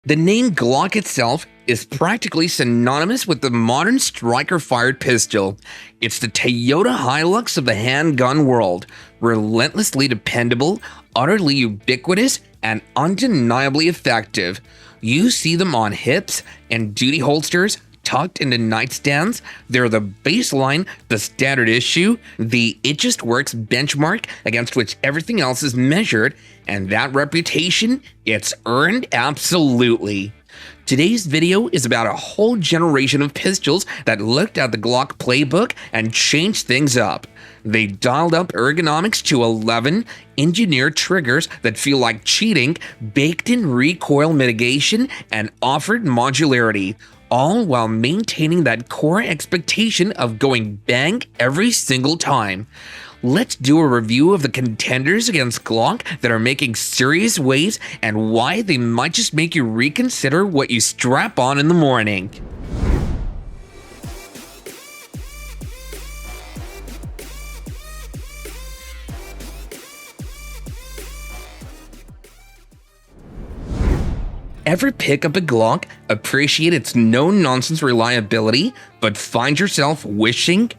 The name Glock itself is practically synonymous with the modern striker-fired pistol. It's the Toyota Hilux of the handgun world, relentlessly dependable, utterly ubiquitous, and undeniably effective. You see them on hips and duty holsters, tucked into nightstands. They're the baseline, the standard issue, the it just works benchmark against which everything else is measured, and that reputation, it's earned absolutely. Today's video is about a whole generation of pistols that looked at the Glock playbook and changed things up. They dialed up ergonomics to 11, engineered triggers that feel like cheating, baked in recoil mitigation, and offered modularity, all while maintaining that core expectation of going bang every single time. Let's do a review of the contenders against Glock that are making serious waves and why they might just make you reconsider what you strap on in the morning. Ever pick up a Glock, appreciate its no-nonsense reliability, but find yourself wishing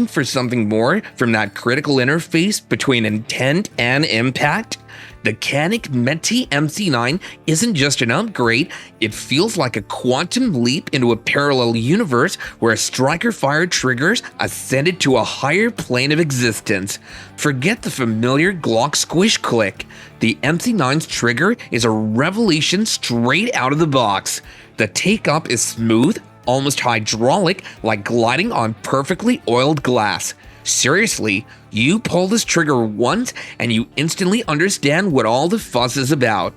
for something more from that critical interface between intent and impact? The Canik Meti MC9 isn't just an upgrade, it feels like a quantum leap into a parallel universe where striker-fired triggers ascended to a higher plane of existence. Forget the familiar Glock squish click. The MC9's trigger is a revelation straight out of the box. The take-up is smooth, almost hydraulic, like gliding on perfectly oiled glass. Seriously, you pull this trigger once and you instantly understand what all the fuss is about.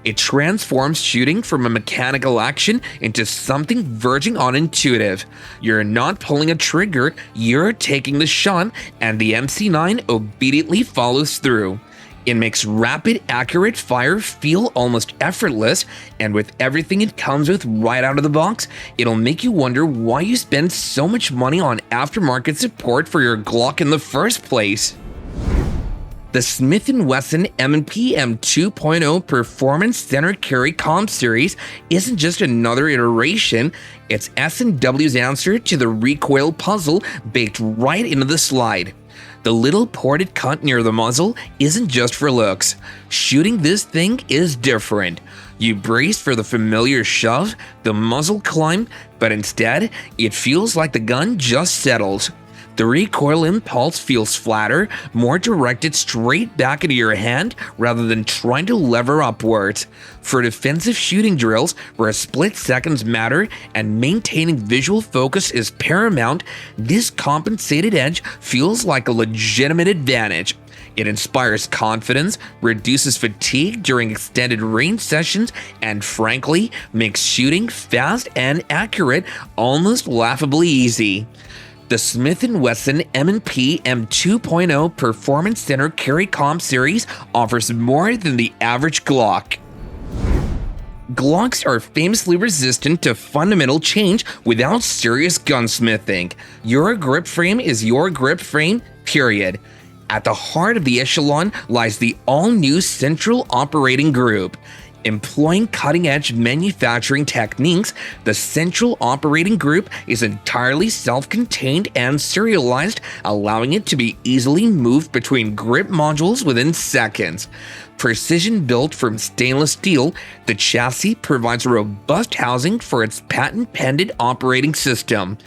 It transforms shooting from a mechanical action into something verging on intuitive. You're not pulling a trigger, you're taking the shot, and the MC9 obediently follows through. It makes rapid, accurate fire feel almost effortless, and with everything it comes with right out of the box, it'll make you wonder why you spend so much money on aftermarket support for your Glock in the first place. The Smith & Wesson M&P M2.0 Performance Center Carry Comp Series isn't just another iteration, it's S&W's answer to the recoil puzzle baked right into the slide. The little ported cut near the muzzle isn't just for looks. Shooting this thing is different. You brace for the familiar shove, the muzzle climb, but instead, it feels like the gun just settles. The recoil impulse feels flatter, more directed straight back into your hand rather than trying to lever upwards. For defensive shooting drills where split seconds matter and maintaining visual focus is paramount, this compensated edge feels like a legitimate advantage. It inspires confidence, reduces fatigue during extended range sessions, and frankly, makes shooting fast and accurate almost laughably easy. The Smith & Wesson M&P M2.0 Performance Center Carry Comp Series offers more than the average Glock. Glocks are famously resistant to fundamental change without serious gunsmithing. Your grip frame is your grip frame, period. At the heart of the echelon lies the all-new Central Operating Group. Employing cutting-edge manufacturing techniques, the Central Operating Group is entirely self-contained and serialized, allowing it to be easily moved between grip modules within seconds. Precision built from stainless steel, the chassis provides a robust housing for its patent-pending operating system.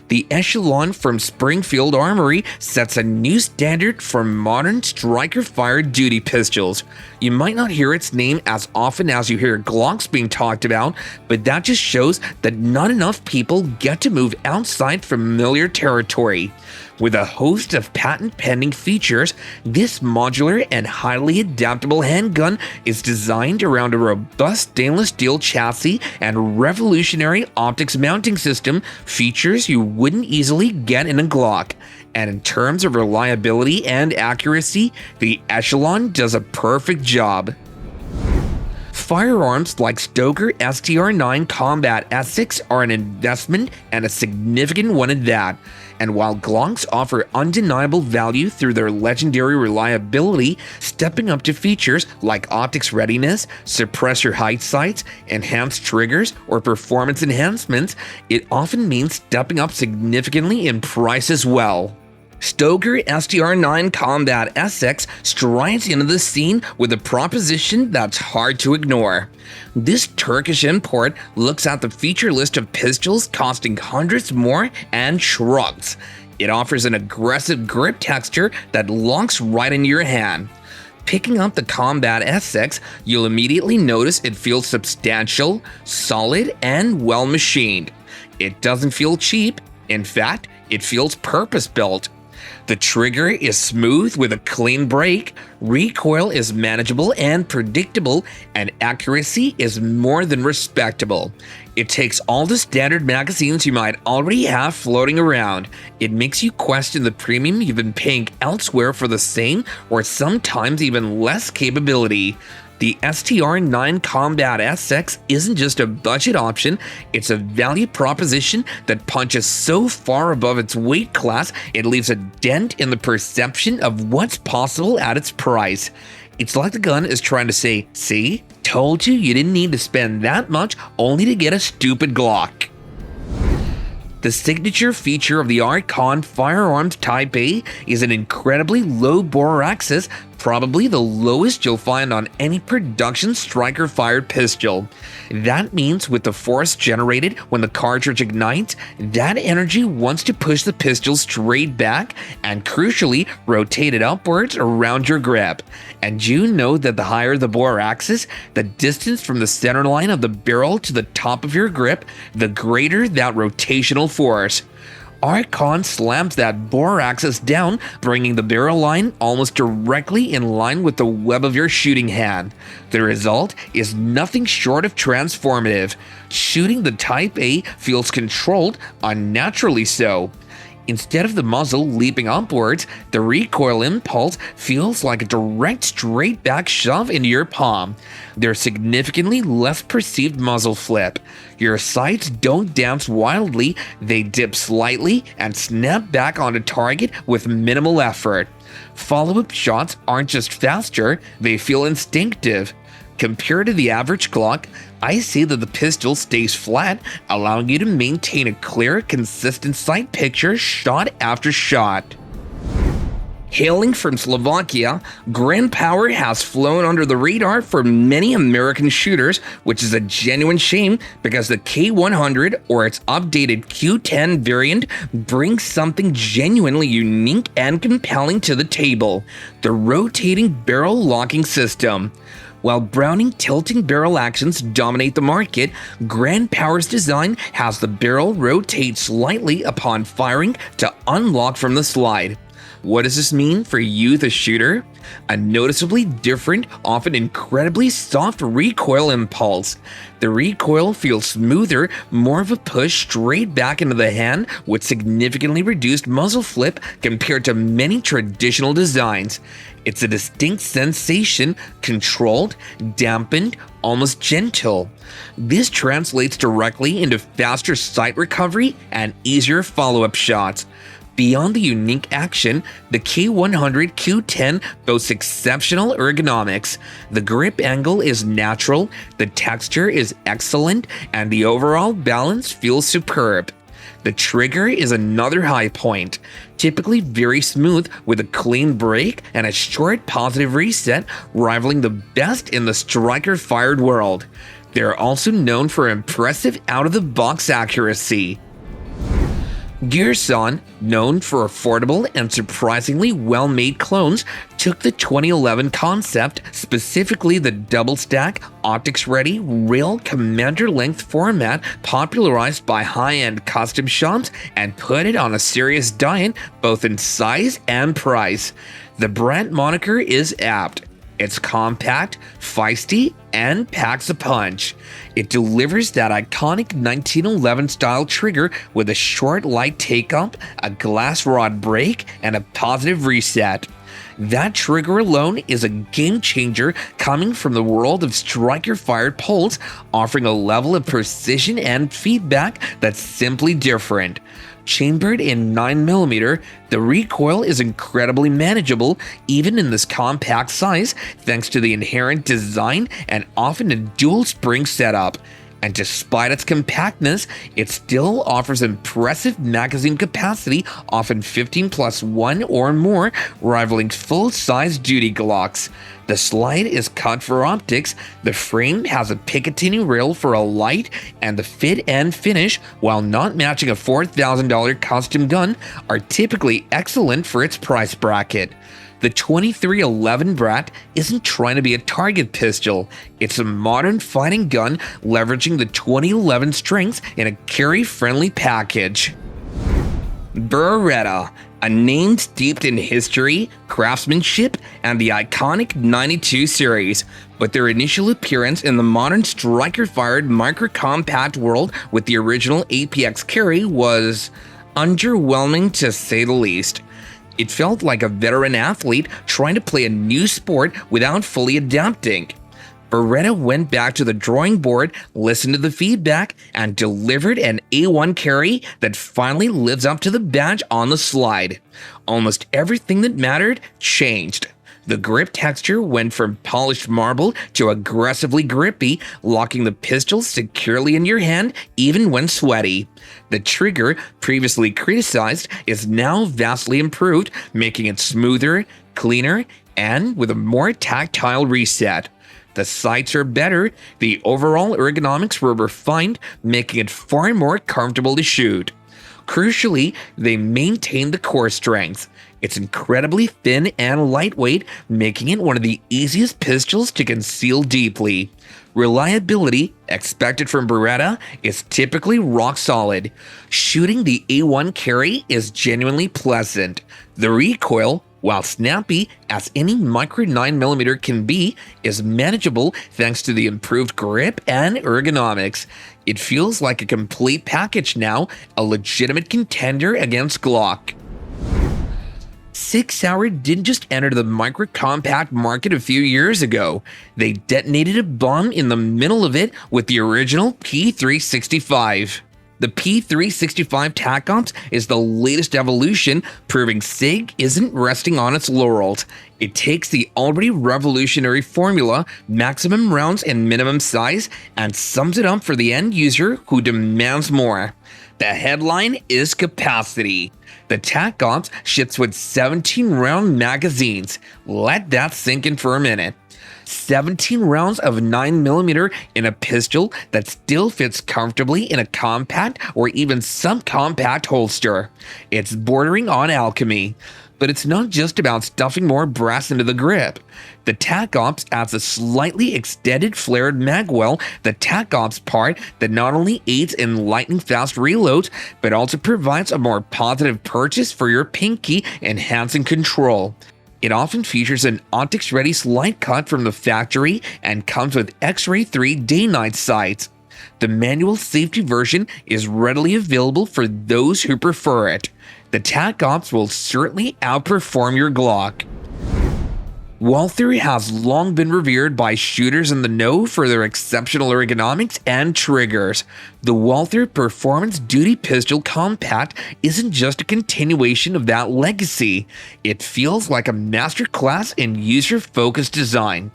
The Echelon from Springfield Armory sets a new standard for modern striker-fired duty pistols. You might not hear its name as often as you hear Glocks being talked about, but that just shows that not enough people get to move outside familiar territory. With a host of patent-pending features, this modular and highly adaptable handgun is designed around a robust stainless steel chassis and revolutionary optics mounting system, features you wouldn't easily get in a Glock. And in terms of reliability and accuracy, the Echelon does a perfect job. Firearms like Stoker STR9 Combat S6 are an investment and a significant one at that. And while Glocks offer undeniable value through their legendary reliability, stepping up to features like optics readiness, suppressor height sights, enhanced triggers, or performance enhancements, it often means stepping up significantly in price as well. Stoker STR9 Combat S6 strides into the scene with a proposition that's hard to ignore. This Turkish import looks at the feature list of pistols costing hundreds more and shrugs. It offers an aggressive grip texture that locks right into your hand. Picking up the Combat S6, you'll immediately notice it feels substantial, solid, and well machined. It doesn't feel cheap. In fact, it feels purpose-built. The trigger is smooth with a clean break, recoil is manageable and predictable, and accuracy is more than respectable. It takes all the standard magazines you might already have floating around. It makes you question the premium you've been paying elsewhere for the same or sometimes even less capability. The STR9 Combat S6 isn't just a budget option, it's a value proposition that punches so far above its weight class it leaves a dent in the perception of what's possible at its price. It's like the gun is trying to say, "See? Told you you didn't need to spend that much only to get a stupid Glock." The signature feature of the Archon Firearms Type A is an incredibly low bore axis, probably the lowest you'll find on any production striker-fired pistol. That means with the force generated when the cartridge ignites, that energy wants to push the pistol straight back and crucially rotate it upwards around your grip. And you know that the higher the bore axis, the distance from the center line of the barrel to the top of your grip, the greater that rotational force. Archon slams that bore axis down, bringing the barrel line almost directly in line with the web of your shooting hand. The result is nothing short of transformative. Shooting the Type A feels controlled, unnaturally so. Instead of the muzzle leaping upwards, the recoil impulse feels like a direct straight back shove into your palm. There's significantly less perceived muzzle flip. Your sights don't dance wildly, they dip slightly and snap back onto target with minimal effort. Follow-up shots aren't just faster, they feel instinctive. Compared to the average Glock, I see that the pistol stays flat, allowing you to maintain a clear, consistent sight picture shot after shot. Hailing from Slovakia, Grand Power has flown under the radar for many American shooters, which is a genuine shame because the K100 or its updated Q10 variant brings something genuinely unique and compelling to the table: the rotating barrel locking system. While Browning tilting barrel actions dominate the market, Grand Power's design has the barrel rotate slightly upon firing to unlock from the slide. What does this mean for you, the shooter? A noticeably different, often incredibly soft recoil impulse. The recoil feels smoother, more of a push straight back into the hand with significantly reduced muzzle flip compared to many traditional designs. It's a distinct sensation, controlled, dampened, almost gentle. This translates directly into faster sight recovery and easier follow-up shots. Beyond the unique action, the K100 Q10 boasts exceptional ergonomics. The grip angle is natural, the texture is excellent, and the overall balance feels superb. The trigger is another high point, typically very smooth with a clean break and a short positive reset, rivaling the best in the striker-fired world. They're also known for impressive out-of-the-box accuracy. Gearson, known for affordable and surprisingly well-made clones, took the 2011 concept, specifically the double-stack, optics-ready, rail commander-length format popularized by high-end custom shops, and put it on a serious diet both in size and price. The brand moniker is apt. It's compact, feisty, and packs a punch. It delivers that iconic 1911 style trigger with a short light take-up, a glass rod break, and a positive reset. That trigger alone is a game changer coming from the world of striker-fired pulse, offering a level of precision and feedback that's simply different. Chambered in 9mm, the recoil is incredibly manageable even in this compact size thanks to the inherent design and often a dual spring setup. And despite its compactness, it still offers impressive magazine capacity, often 15+1 or more, rivaling full-size duty Glocks. The slide is cut for optics, the frame has a Picatinny rail for a light, and the fit and finish, while not matching a $4,000 custom gun, are typically excellent for its price bracket. The 2311 Brat isn't trying to be a target pistol, it's a modern fighting gun leveraging the 2011 strengths in a carry-friendly package. Beretta, a name steeped in history, craftsmanship, and the iconic 92 series, but their initial appearance in the modern striker-fired micro-compact world with the original APX carry was underwhelming to say the least. It felt like a veteran athlete trying to play a new sport without fully adapting. Beretta went back to the drawing board, listened to the feedback, and delivered an A1 carry that finally lives up to the badge on the slide. Almost everything that mattered changed. The grip texture went from polished marble to aggressively grippy, locking the pistol securely in your hand even when sweaty. The trigger, previously criticized, is now vastly improved, making it smoother, cleaner, and with a more tactile reset. The sights are better, the overall ergonomics were refined, making it far more comfortable to shoot. Crucially, they maintain the core strength. It's incredibly thin and lightweight, making it one of the easiest pistols to conceal deeply. Reliability, expected from Beretta, is typically rock solid. Shooting the A1 carry is genuinely pleasant. The recoil, while snappy as any micro 9mm can be, is manageable thanks to the improved grip and ergonomics. It feels like a complete package now, a legitimate contender against Glock. Sig Sauer didn't just enter the micro-compact market a few years ago. They detonated a bomb in the middle of it with the original P365. The P365 Tac Ops is the latest evolution, proving SIG isn't resting on its laurels. It takes the already revolutionary formula, maximum rounds and minimum size, and sums it up for the end user who demands more. The headline is capacity. The Tac Ops ships with 17-round magazines. Let that sink in for a minute. 17 rounds of 9mm in a pistol that still fits comfortably in a compact or even subcompact holster. It's bordering on alchemy. But it's not just about stuffing more brass into the grip. The Tac Ops adds a slightly extended flared magwell, the Tac Ops part that not only aids in lightning fast reloads, but also provides a more positive purchase for your pinky, enhancing control. It often features an optics-ready slide cut from the factory and comes with X-Ray 3 day-night sights. The manual safety version is readily available for those who prefer it. The Tac Ops will certainly outperform your Glock. Walther has long been revered by shooters in the know for their exceptional ergonomics and triggers. The Walther Performance Duty Pistol Compact isn't just a continuation of that legacy. It feels like a masterclass in user-focused design.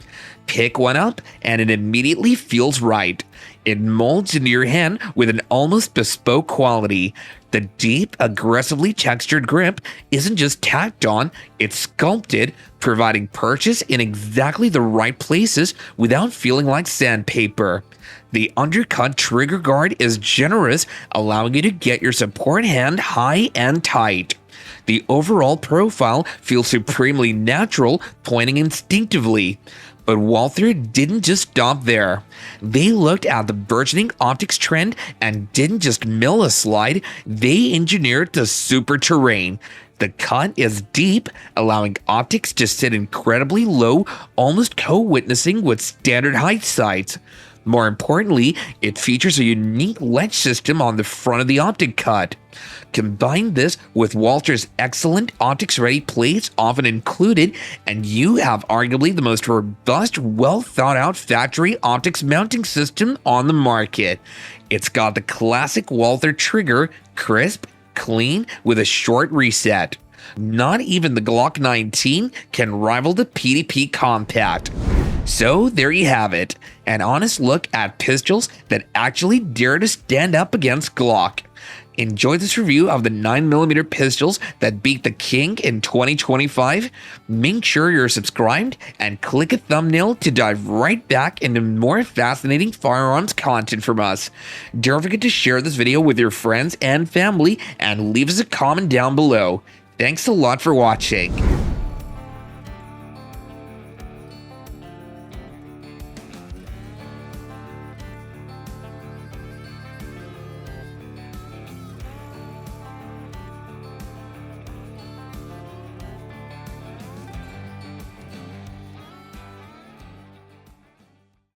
Pick one up and it immediately feels right. It molds into your hand with an almost bespoke quality. The deep, aggressively textured grip isn't just tacked on, it's sculpted, providing purchase in exactly the right places without feeling like sandpaper. The undercut trigger guard is generous, allowing you to get your support hand high and tight. The overall profile feels supremely natural, pointing instinctively. But Walther didn't just stop there. They looked at the burgeoning optics trend and didn't just mill a slide, they engineered the super terrain. The cut is deep, allowing optics to sit incredibly low, almost co-witnessing with standard height sights. More importantly, it features a unique ledge system on the front of the optic cut. Combine this with Walther's excellent optics-ready plates often included, and you have arguably the most robust, well-thought-out factory optics mounting system on the market. It's got the classic Walther trigger, crisp, clean, with a short reset. Not even the Glock 19 can rival the PDP Compact. So there you have it, an honest look at pistols that actually dare to stand up against Glock. Enjoy this review of the 9mm pistols that beat the king in 2025? Make sure you're subscribed and click a thumbnail to dive right back into more fascinating firearms content from us. Don't forget to share this video with your friends and family and leave us a comment down below. Thanks a lot for watching.